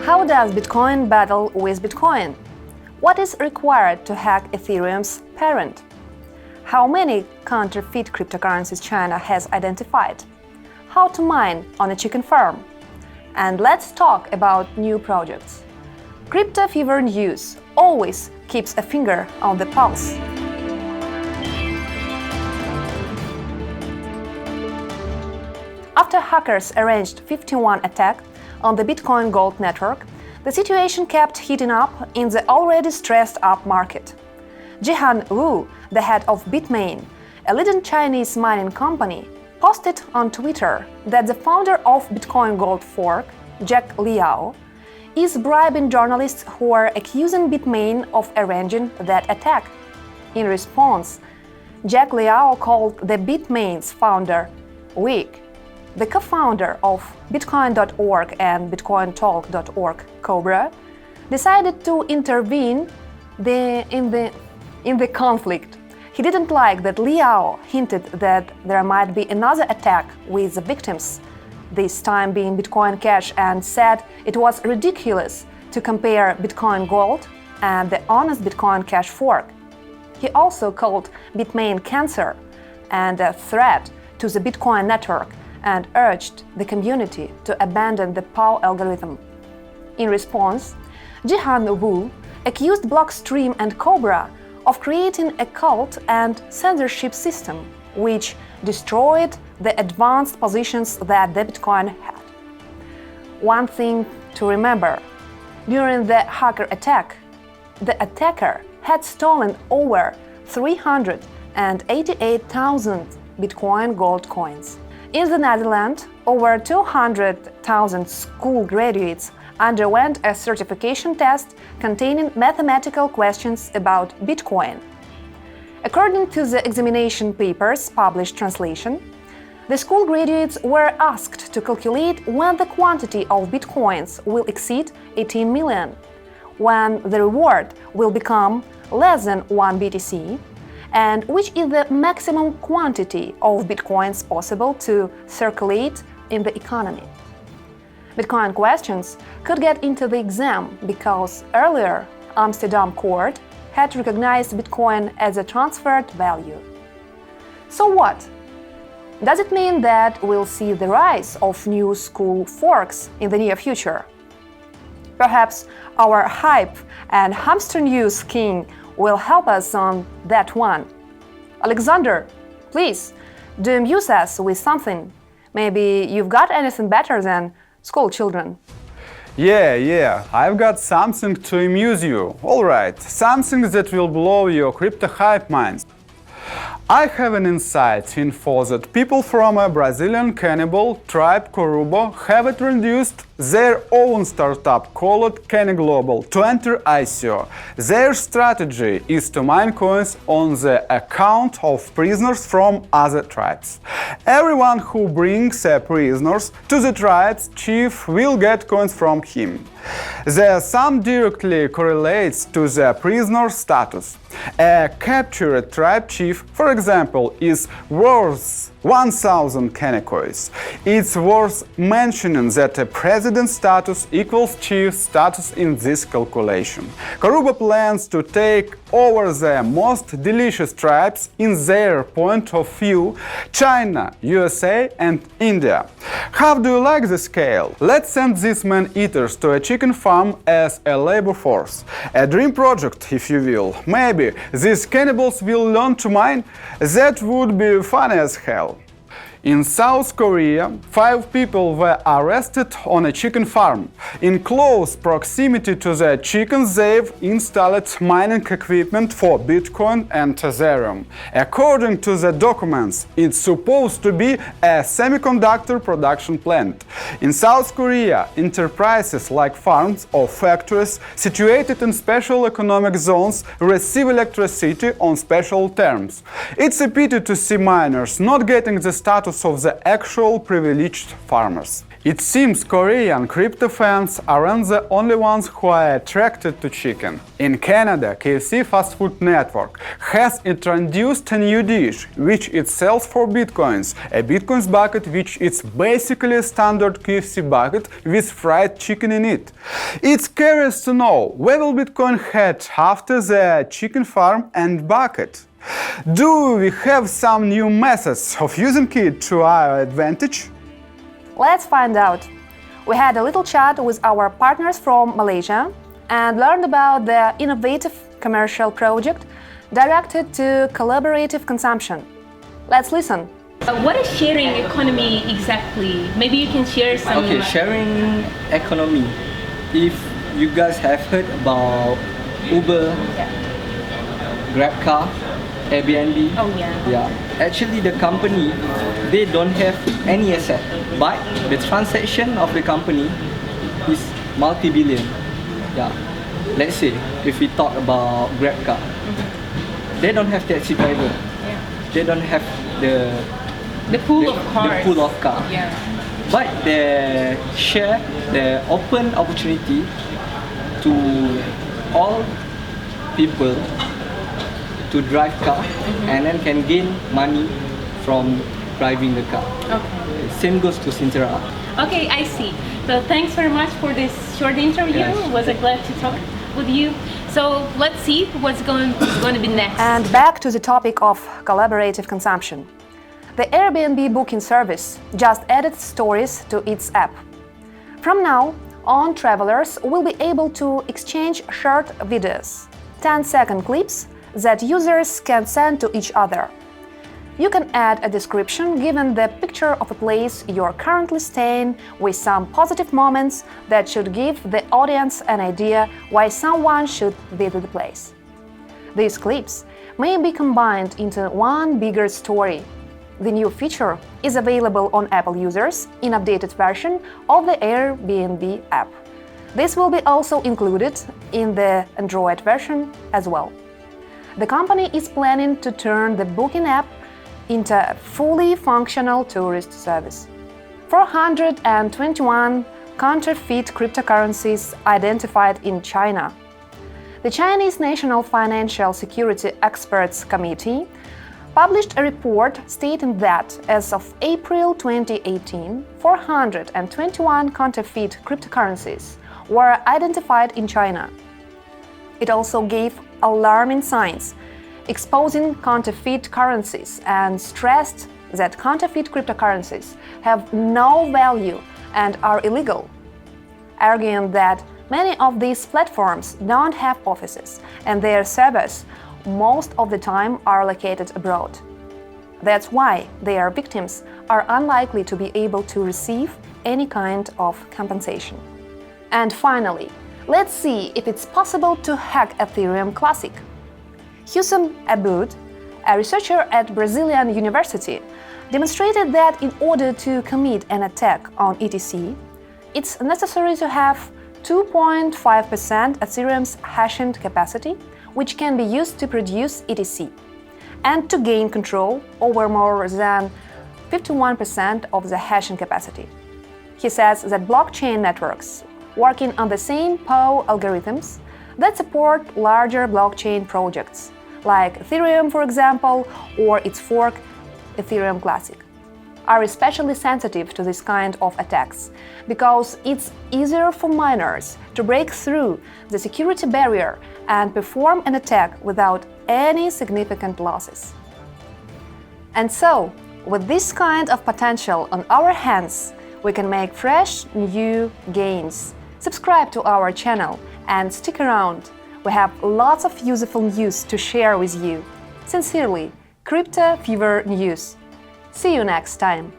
How does Bitcoin battle with Bitcoin? What is required to hack Ethereum's parent? How many counterfeit cryptocurrencies China has identified? How to mine on a chicken farm? And let's talk about new projects. Crypto Fever News always keeps a finger on the pulse. After hackers arranged 51 attacks on the Bitcoin Gold network, the situation kept heating up in the already stressed-up market. Jihan Wu, the head of Bitmain, a leading Chinese mining company, posted on Twitter that the founder of Bitcoin Gold fork, Jack Liao, is bribing journalists who are accusing Bitmain of arranging that attack. In response, Jack Liao called the Bitmain's founder weak. The co-founder of Bitcoin.org and BitcoinTalk.org, Cobra, decided to intervene in the conflict. He didn't like that Liao hinted that there might be another attack with the victims, this time being Bitcoin Cash, and said it was ridiculous to compare Bitcoin Gold and the honest Bitcoin Cash fork. He also called Bitmain cancer and a threat to the Bitcoin network and urged the community to abandon the POW algorithm. In response, Jihan Wu accused Blockstream and Cobra of creating a cult and censorship system, which destroyed the advanced positions that the Bitcoin had. One thing to remember: during the hacker attack, the attacker had stolen over 388,000 Bitcoin Gold coins. In the Netherlands, over 200,000 school graduates underwent a certification test containing mathematical questions about Bitcoin. According to the examination paper's published translation, the school graduates were asked to calculate when the quantity of Bitcoins will exceed 18 million, when the reward will become less than 1 BTC, and which is the maximum quantity of Bitcoins possible to circulate in the economy. Bitcoin questions could get into the exam because earlier Amsterdam court had recognized Bitcoin as a transferred value. So what? Does it mean that we'll see the rise of new school forks in the near future? Perhaps our hype and hamster news king will help us on that one. Alexander, please, do amuse us with something. Maybe you've got anything better than school children. Yeah, I've got something to amuse you. Alright, something that will blow your crypto hype minds. I have an inside info that people from a Brazilian cannibal tribe Corubo have introduced their own startup called CANNIBALS to enter ICO. Their strategy is to mine coins on the account of prisoners from other tribes. Everyone who brings prisoners to the tribe's chief will get coins from him. The sum directly correlates to the prisoner status. A captured tribe chief, for example, is worth 1,000 canny coins. It's worth mentioning that a president status equals chief status in this calculation. Corubo plans to take over the most delicious tribes in their point of view: China, USA and India. How do you like the scale? Let's send these man-eaters to a chicken farm as a labor force. A dream project, if you will. Maybe these cannibals will learn to mine? That would be funny as hell. In South Korea, 5 people were arrested on a chicken farm. In close proximity to the chickens, they've installed mining equipment for Bitcoin and Ethereum. According to the documents, it's supposed to be a semiconductor production plant. In South Korea, enterprises like farms or factories situated in special economic zones receive electricity on special terms. It's a pity to see miners not getting the status status of the actual privileged farmers. It seems Korean crypto fans aren't the only ones who are attracted to chicken. In Canada, KFC fast food network has introduced a new dish, which it sells for bitcoins, a bitcoins bucket which is basically a standard KFC bucket with fried chicken in it. It's curious to know where will Bitcoin head after the chicken farm and bucket. Do we have some new methods of using it to our advantage? Let's find out. We had a little chat with our partners from Malaysia and learned about their innovative commercial project directed to collaborative consumption. Let's listen. What is sharing economy exactly? Maybe you can share some. Okay, sharing economy. If you guys have heard about Uber, GrabCar, Airbnb. Oh yeah. Yeah. Actually, the company, they don't have any asset, but the transaction of the company is multi-billion. Yeah. Let's say if we talk about GrabCar, they don't have taxi driver. Yeah. They don't have the pool of cars. The pool of car. Yeah. But they share the open opportunity to all people to drive car and then can gain money from driving the car. Okay. Same goes to Sintera. Okay, I see. So thanks very much for this short interview. Yes. Was glad to talk with you. So let's see what's going to be next. And back to the topic of collaborative consumption. The Airbnb booking service just added stories to its app. From now on, travelers will be able to exchange short videos, 10-second clips that users can send to each other. You can add a description given the picture of a place you're currently staying with some positive moments that should give the audience an idea why someone should visit the place. These clips may be combined into one bigger story. The new feature is available on Apple users in updated version of the Airbnb app. This will be also included in the Android version as well. The company is planning to turn the booking app into a fully functional tourist service. 421 counterfeit cryptocurrencies identified in China. The Chinese National Financial Security Experts Committee published a report stating that as of April 2018, 421 counterfeit cryptocurrencies were identified in China. It also gave alarming signs, exposing counterfeit currencies, and stressed that counterfeit cryptocurrencies have no value and are illegal, arguing that many of these platforms don't have offices and their servers most of the time are located abroad. That's why their victims are unlikely to be able to receive any kind of compensation. And finally, let's see if it's possible to hack Ethereum Classic. Hussein Aboud, a researcher at Brazilian University, demonstrated that in order to commit an attack on ETC, it's necessary to have 2.5% Ethereum's hashing capacity, which can be used to produce ETC, and to gain control over more than 51% of the hashing capacity. He says that blockchain networks working on the same PoW algorithms that support larger blockchain projects, like Ethereum, for example, or its fork, Ethereum Classic, are especially sensitive to this kind of attacks, because it's easier for miners to break through the security barrier and perform an attack without any significant losses. And so, with this kind of potential on our hands, we can make fresh, new gains. Subscribe to our channel and stick around. We have lots of useful news to share with you. Sincerely, Crypto Fever News. See you next time.